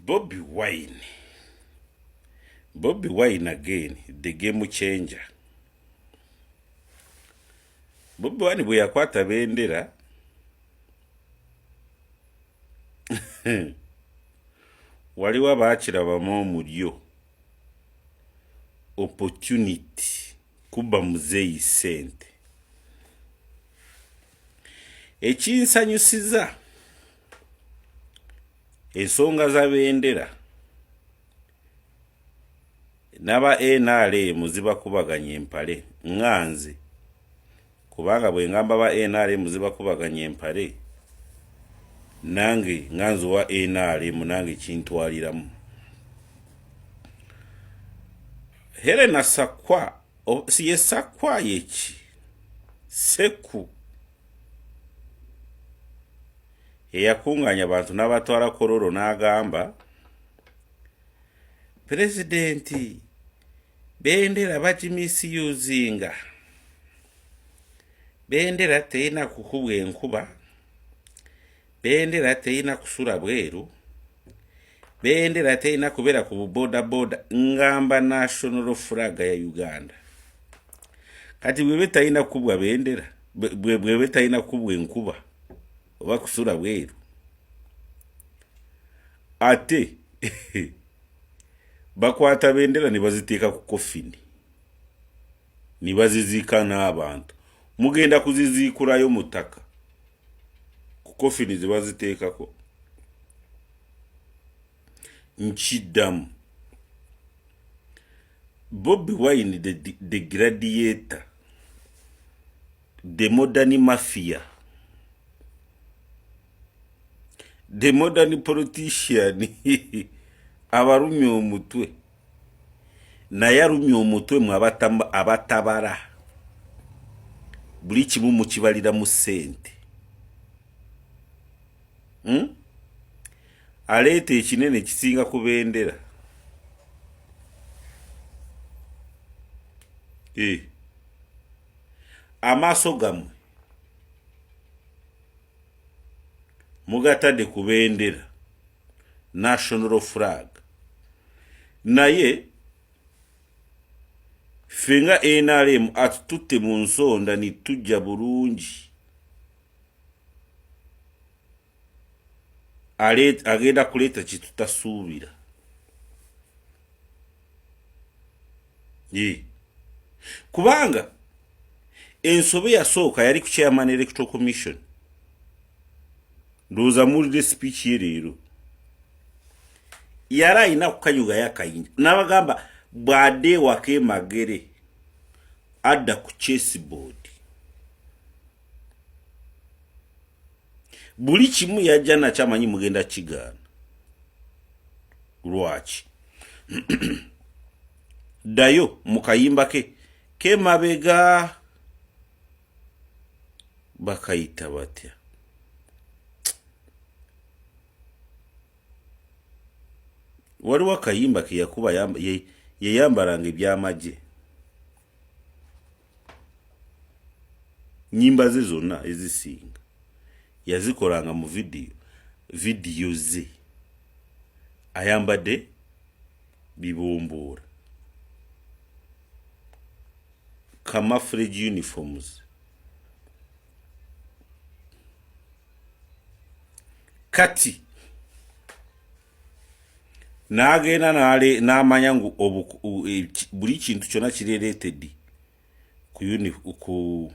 Bobby Wine. Bobby Wine again, the game changer. Bobby Wine bwe yakwata bendera waliwo abaakirabamu omulyo opportunity kuba muzeeyi ssente. Ekinsanyusiza ensonga za bendera n'aba NRM zibakubaganya empale nganze, kubanga bwe ngamba ba NRM zibakubaganya empale nange nganze wa NRM nange kintwaliramu. Helena Sakwa siye Sakwa yeki Seku eyakunganya abantu n'abatwala kororo n'agamba Presidenti bendera bagimisuzinga, bendera teyina kukubwa enkuba, bendera teyina kusula bweru, bendera teyina kubeera ku boda ngamba national flag ya Uganda. Kati bwebe tayina kukubwa bendera, bwebe tayina kukubwa enkuba oba kusula bweru, ate bakwata bendera ne baziteeka ku kofini ne baziziika n'abantu. Mugenda kuziziikulayo mu ttaka ku kofini ze baziteekako. Nkiddamu Bobby Wine the gladiator, the modern mafia, the modern politician abarumye omutwe naye arumye omutwe mu abatabara buli kimu mukibalira mu ssente. Aleeta ekinene kisinga ku bendera. Amaaso gammwe mugatadde ku bendera national flag, naye fenga NRM atututte mu nsonda nitujja bulungi. Agenda kuleeta kitutasuubira. Kubanga ensobe yasooka yali ku Chairman Electoral Commission. Ndowooza mulide speech ye leero. Yali alina kukanyuga yakayinja n'abagamba bw'adde ewaka Magere adda ku chessboard. Buli kimu yajja nakyamanyi mugenda kigaana. Lwaki? Ddayo mu kayimba ke mabega bakayita batya. Waliwo akayimba ke yakuba yeyambalanga ebyamagye. Nyimba ze zonna ezisinga yazikolanga mu vidiyo ze ayambadde bibomboora, camouflage uniforms. Kati n'agenda n'amanya ngu buli kintu kyonna kireeretedde ku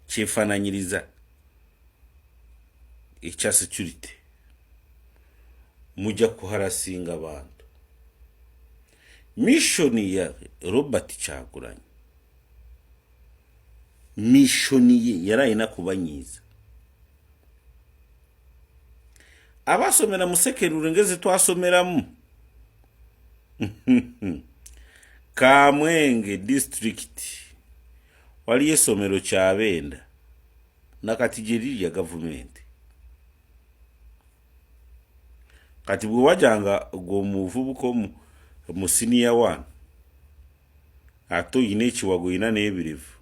kyefaananyiriza ekya security, mujja kuharasinga abantu. Mishoni ya Robert Kyagulanyi, mishoni ye yali alina kubanyiiza abasomera mu Sekerure ngeze twasomeramu Kamwenge district waliyo essomero Kyabenda nakati gye liri ya gavumenti. Kati bwe wajanga gw'omuvubuka mu senior 1 ate oyina ekiwago oyina n'ebirevu,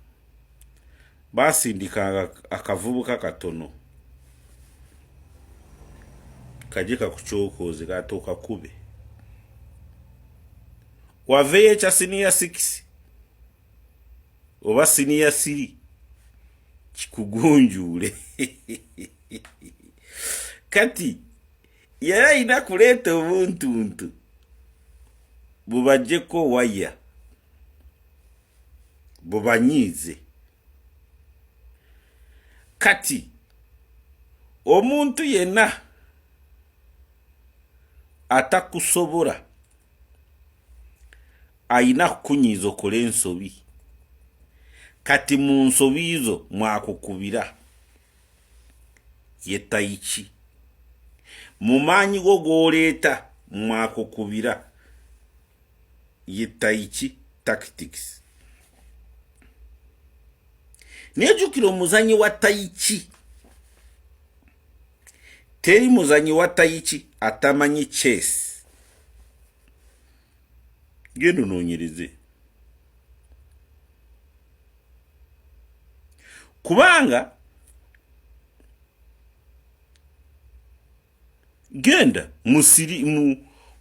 basindikanga akavubuka katono kajika kuchokoze katoka kube waveye cha senior 6 oba senior 3 chikugunjule kati yara ina kuleta ubuntu bubajeko waya bubanyize kati omuntu yena atakusobora aina kunyizo kole ensobi kati mu nsobizo mwakukubira yetayichi mumanyi go goleta mwakukubira yetayichi tactics nejukiro muzanyi wa taichi teri muzanyi wa taichi atamanyi chess gendo nonyereze kubanga genda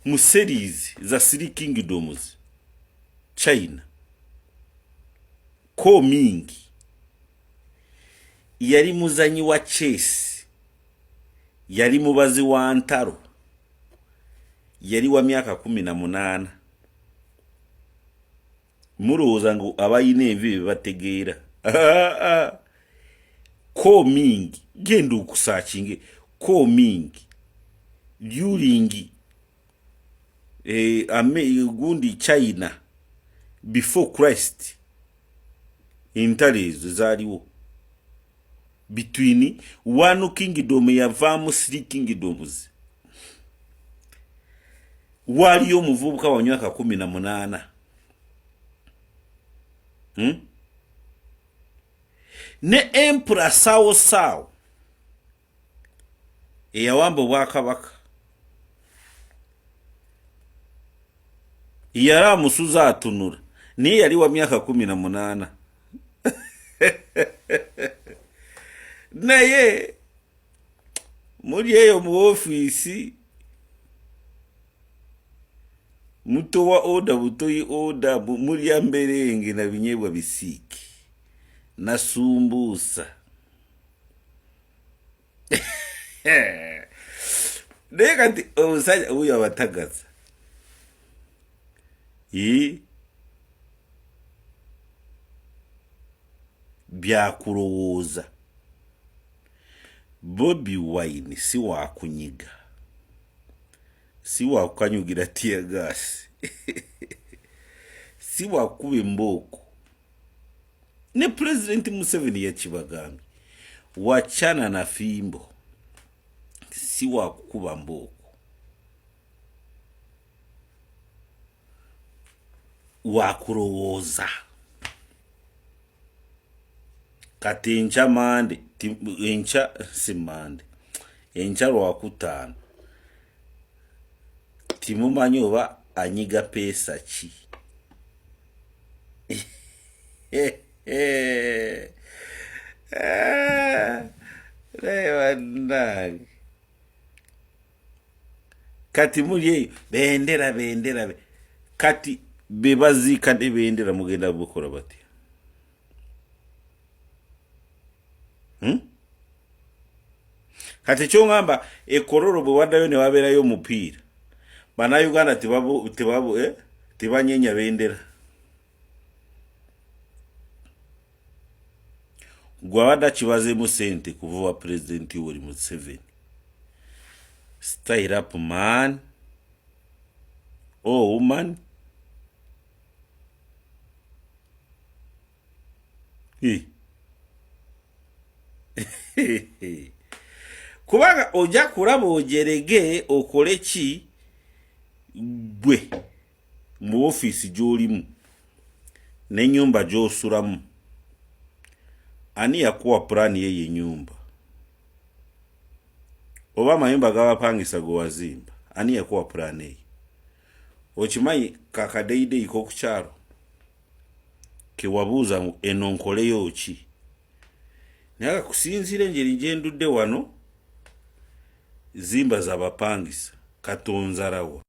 mu series za Three Kingdoms China ko mingi yari muzanyi wa chess yari mubazi wa ntaro yari wa myaka 18 muroza ngo abayine envi bategeera ko mingi genda ukusachinge ko mingi during gundi China before Christ intalezo zaliwo between one kingdom yavamu 3 kingdoms waliyo muvubuka wa myaka 18 ne emperor sao eyawambo bwakabaka yara musuza atunura ni yali wa myaka 18 naye muri eyo mu office muto wa oda butoyi oda muri yamberenge na binyebwa bisiki na sumbusa nekati omusajja uyo abatagaza byakurowoza Bobi Wine si wakunyiga si wakanyugira tear gas si wakube mboko ne President Museveni yachibagambi wachana na fimbo si wakukuba mboko wakurowoza kati encha mande encha simande encha lwakutano timumanyi oba anyiga pesa ki kati muli bendera kati bebazika ne bendera mugenda bukora bati kati chongamba ekororo bwe wadayo ne waberayo mupira bana Uganda tibabu tibanyenya bendera gwada chibaze mu sente kuvuwa president Yoweri Museveni style up man oh woman kubanga oja kuraba ojerege okoleki gwe mu office jolimu ne nyumba josuramu ani yakuwa plan ye nyumba oba mayumba gabapangisa go wazimba ani yakuwa plan ye ochimanyi kakadeide iko kucharo ke wabuza enonkole yochi naga kusinzire ngeri ngendudde wano zimba zabapangisa katonzarawa